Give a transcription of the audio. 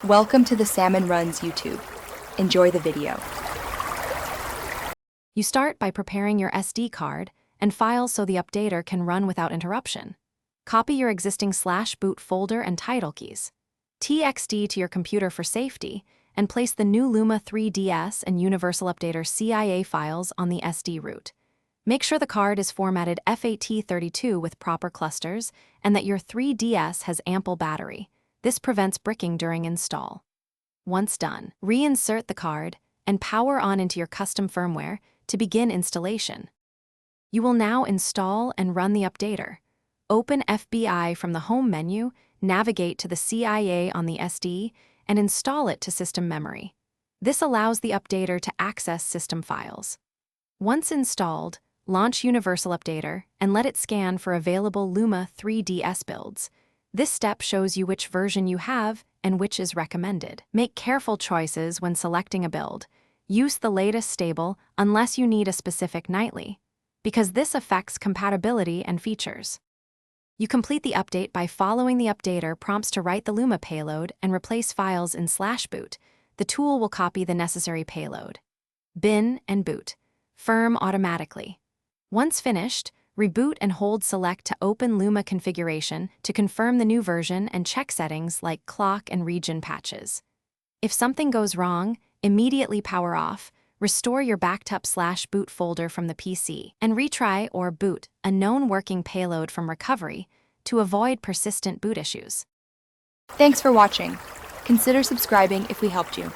Welcome to the Salmon Runs YouTube. Enjoy the video. You start by preparing your SD card and files so the updater can run without interruption. Copy your existing /boot folder and title keys. TXT to your computer for safety, and place the new Luma3DS and Universal Updater CIA files on the SD root. Make sure the card is formatted FAT32 with proper clusters and that your 3DS has ample battery. This prevents bricking during install. Once done, reinsert the card and power on into your custom firmware to begin installation. You will now install and run the updater. Open FBI from the Home menu, navigate to the CIA on the SD, and install it to system memory. This allows the updater to access system files. Once installed, launch Universal Updater and let it scan for available Luma3DS builds. This step shows you which version you have and which is recommended. Make careful choices when selecting a build. Use the latest stable unless you need a specific nightly, because this affects compatibility and features. You complete the update by following the updater prompts to write the Luma payload and replace files in /boot. The tool will copy the necessary payload. Bin and boot. Firm automatically. Once finished, reboot and hold select to open Luma configuration to confirm the new version and check settings like clock and region patches. If something goes wrong, immediately power off, restore your backed up /boot folder from the PC, and retry or boot a known working payload from recovery to avoid persistent boot issues. Thanks for watching. Consider subscribing if we helped you.